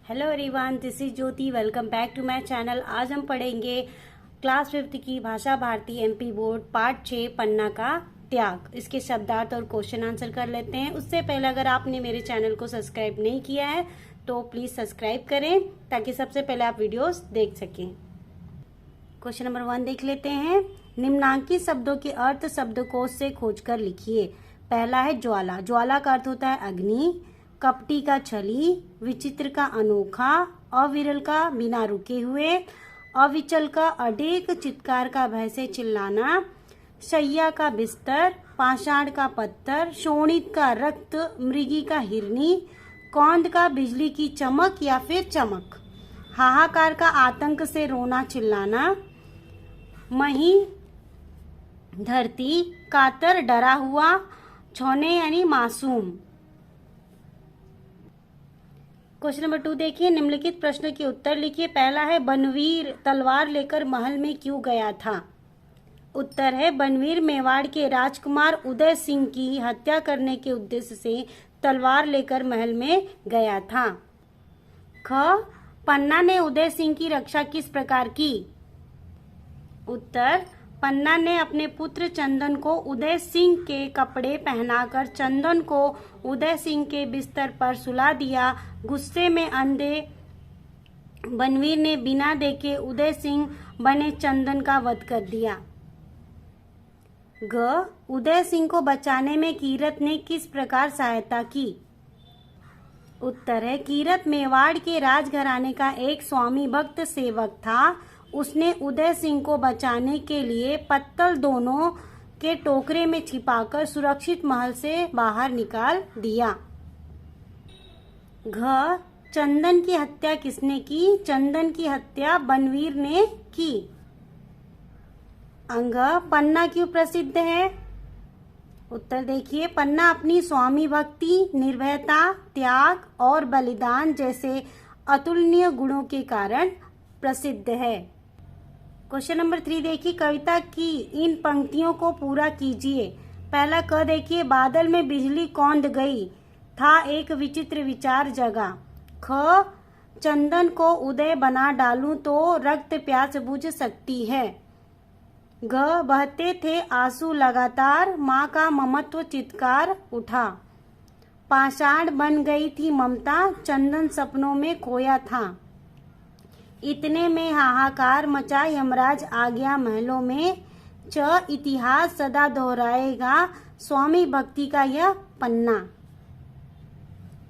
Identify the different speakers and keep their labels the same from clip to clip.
Speaker 1: Hello everyone, this is Jyoti. Welcome back to my channel. आज हम पढ़ेंगे क्लास 5th की Bhasha Bharati MP board part 6 Panna का त्याग। इसके शब्दार्थ और क्वेश्चन आंसर कर लेते हैं। उससे पहले अगर आपने मेरे चैनल को सब्सक्राइब नहीं किया है तो प्लीज सब्सक्राइब करें ताकि सबसे पहले आप वीडियोस देख सकें। क्वेश्चन नंबर 1 देख लेते हैं। निम्नांकित शब्दों के अर्थ शब्दकोश से खोजकर लिखिए। पहला है ज्वाला। ज्वाला का अर्थ होता है अग्नि, कपटी का छली, विचित्र का अनोखा, अविरल का बिना रुके हुए, अविचल का अडेक, चित्कार का भय से चिल्लाना, शैया का बिस्तर, पाषाण का पत्थर, शोणित का रक्त, मृगी का हिरनी, कौंद का बिजली की चमक या फिर चमक, हाहाकार का आतंक से रोना चिल्लाना, मही धरती, कातर डरा हुआ, छौने यानी मासूम। क्वेश्चन नंबर 2 देखिए। निम्नलिखित प्रश्न के उत्तर लिखिए। पहला है बनवीर तलवार लेकर महल में क्यों गया था? उत्तर है बनवीर मेवाड़ के राजकुमार उदय सिंह की हत्या करने के उद्देश्य से तलवार लेकर महल में गया था। ख पन्ना ने उदय सिंह की रक्षा किस प्रकार की? उत्तर पन्ना ने अपने पुत्र चंदन को उदय सिंह के कपड़े पहनाकर चंदन को उदय सिंह के बिस्तर पर सुला दिया। गुस्से में अंधे बनवीर ने बिना देखे उदय सिंह बने चंदन का वध कर दिया। ग उदय सिंह को बचाने में कीरत ने किस प्रकार सहायता की? उत्तर है कीरत मेवाड़ के राजघराने का एक स्वामी भक्त सेवक था। उसने उदय सिंह को बचाने के लिए पत्तल दोनों के टोकरे में छिपाकर सुरक्षित महल से बाहर निकाल दिया। घ चंदन की हत्या किसने की? चंदन की हत्या बनवीर ने की। अंग पन्ना क्यों प्रसिद्ध है? उत्तर देखिए पन्ना अपनी स्वामी भक्ति, निर्भयता, त्याग और बलिदान जैसे अतुलनीय गुणों के कारण प्रसिद्ध है। क्वेश्चन नंबर 3 देखिए। कविता की इन पंक्तियों को पूरा कीजिए। पहला क देखिए। बादल में बिजली कौंध गई, था एक विचित्र विचार जगा। ख चंदन को उदय बना डालूं तो रक्त प्यास बुझ सकती है। घ बहते थे आंसू लगातार, माँ का ममत्व चित्कार उठा। पाषाण बन गई थी ममता, चंदन सपनों में खोया था। इतने में हाहाकार मचा, यमराज आ गया महलों में। च इतिहास सदा दोहराएगा, स्वामी भक्ति का यह पन्ना।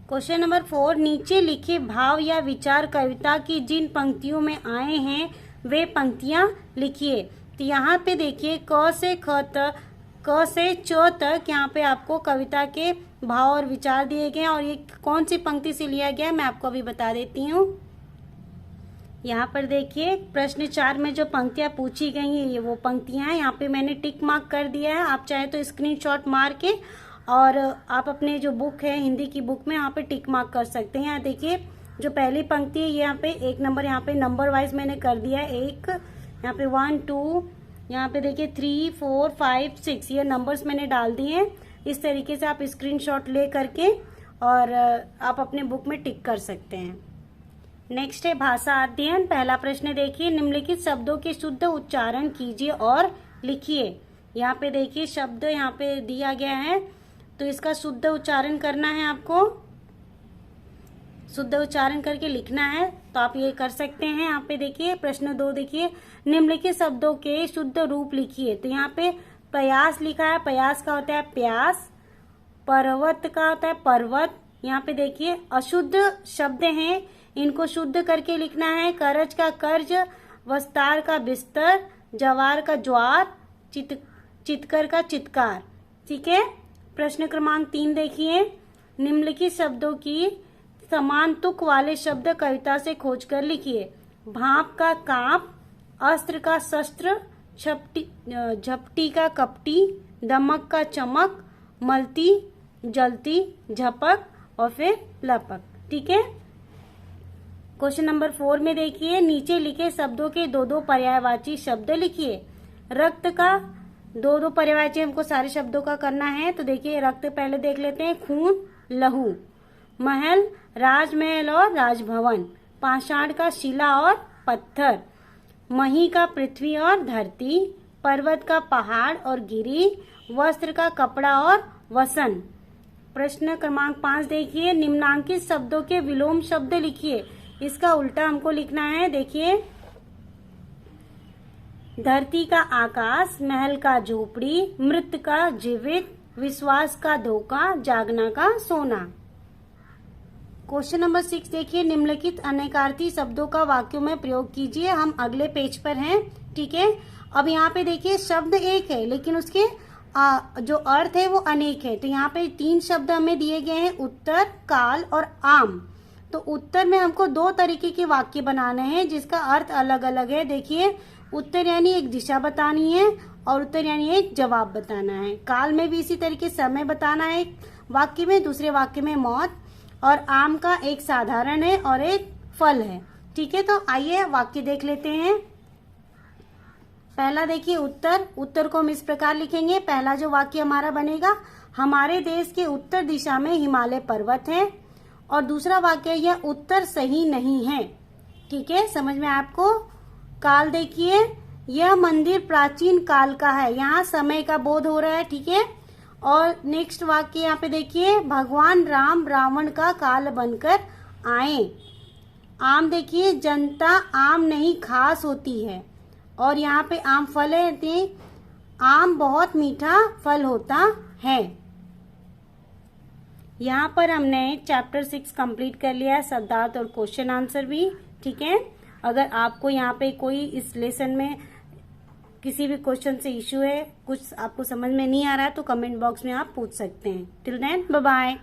Speaker 1: क्वेश्चन नंबर 4 नीचे लिखे भाव या विचार कविता की जिन पंक्तियों में आए हैं वे पंक्तियां लिखिए। तो यहाँ पे देखिए क से ख तक, क से च तक यहाँ पे आपको कविता के भाव और विचार दिए गए हैं और ये कौन सी पंक्ति से लिया गया है मैं आपको अभी बता देती हूँ। यहाँ पर देखिए प्रश्न 4 में जो पंक्तियां पूछी गई हैं ये वो पंक्तियां हैं। यहाँ पे मैंने टिक मार्क कर दिया है। आप चाहे तो स्क्रीनशॉट मार के और आप अपने जो बुक है हिंदी की बुक में यहाँ पे टिक मार्क कर सकते हैं। यहाँ देखिए जो पहली पंक्ति है ये यहाँ पे 1 नंबर, यहाँ पे नंबर वाइज मैंने कर दिया है। 1 यहाँ पे 1 2, यहाँ पे देखिए 3 4 5 6 ये नंबर्स मैंने डाल दिए हैं। इस तरीके से आप स्क्रीनशॉट ले करके और आप अपने बुक में टिक कर सकते हैं। नेक्स्ट है भाषा अध्ययन। पहला प्रश्न देखिए। निम्नलिखित शब्दों के शुद्ध उच्चारण कीजिए और लिखिए। यहाँ पे देखिए शब्द यहाँ पे दिया गया है तो इसका शुद्ध उच्चारण करना है आपको। शुद्ध उच्चारण करके लिखना है तो आप ये कर सकते हैं। यहाँ पे देखिए प्रश्न 2 देखिए। निम्नलिखित शब्दों के शुद्ध रूप लिखिए। तो यहाँ पे प्रयास लिखा है, प्रयास का होता है प्यास, पर्वत का होता है पर्वत। यहाँ पे देखिए अशुद्ध शब्द हैं, इनको शुद्ध करके लिखना है। करज का कर्ज, वस्तार का बिस्तर, जवार का ज्वार, चितकर का चित्कार। ठीक है। प्रश्न क्रमांक 3 देखिए। निम्नलिखित शब्दों की समान तुक वाले शब्द कविता से खोजकर लिखिए। भाप का कांप, अस्त्र का शस्त्र, झपटी का कपटी, दमक का चमक, मलती जलती, झपक और फिर लपक। ठीक है। क्वेश्चन नंबर 4 में देखिए नीचे लिखे शब्दों के 2-2 पर्यायवाची शब्द लिखिए। रक्त का 2-2 पर्यायवाची हमको सारे शब्दों का करना है। तो देखिए रक्त पहले देख लेते हैं, खून लहू। महल राजमहल और राजभवन, पाषाण का शिला और पत्थर, मही का पृथ्वी और धरती, पर्वत का पहाड़ और गिरी, वस्त्र का कपड़ा और वसन। प्रश्न क्रमांक 5 देखिए, निम्नांकित शब्दों के विलोम शब्द लिखिए। इसका उल्टा हमको लिखना है। देखिए, धरती का आकाश, महल का झोपड़ी, मृत का जीवित, विश्वास का धोखा, जागना का सोना। क्वेश्चन नंबर 6 देखिए, निम्नलिखित अनेकार्थी शब्दों का वाक्यों में प्रयोग कीजिए। हम अगले पेज पर हैं, ठीक है। अब यहाँ पे देखिए, शब्द एक है लेकिन उसके जो अर्थ है वो अनेक है। तो यहाँ पे 3 शब्द हमें दिए गए हैं, उत्तर, काल और आम। तो उत्तर में हमको 2 तरीके के वाक्य बनाने हैं जिसका अर्थ अलग अलग है। देखिए, उत्तर यानी एक दिशा बतानी है और उत्तर यानी एक जवाब बताना है। काल में भी इसी तरीके समय बताना है एक वाक्य में, दूसरे वाक्य में मौत, और आम का एक साधारण है और एक फल है, ठीक है। तो आइए वाक्य देख लेते हैं। पहला देखिए, उत्तर। उत्तर को हम इस प्रकार लिखेंगे। पहला जो वाक्य हमारा बनेगा, हमारे देश के उत्तर दिशा में हिमालय पर्वत है। और दूसरा वाक्य, यह उत्तर सही नहीं है, ठीक है, समझ में आपको। काल देखिए, यह मंदिर प्राचीन काल का है, यहाँ समय का बोध हो रहा है, ठीक है। और नेक्स्ट वाक्य यहाँ पे देखिए, भगवान राम रावण का काल बनकर आए। आम देखिए, जनता आम नहीं खास होती है। और यहाँ पे आम फल है, आम बहुत मीठा फल होता है। यहाँ पर हमने चैप्टर 6 कंप्लीट कर लिया है, शब्दार्थ और क्वेश्चन आंसर भी, ठीक है। अगर आपको यहाँ पे कोई इस लेसन में किसी भी क्वेश्चन से इश्यू है, कुछ आपको समझ में नहीं आ रहा है, तो कमेंट बॉक्स में आप पूछ सकते हैं। Till then, bye bye.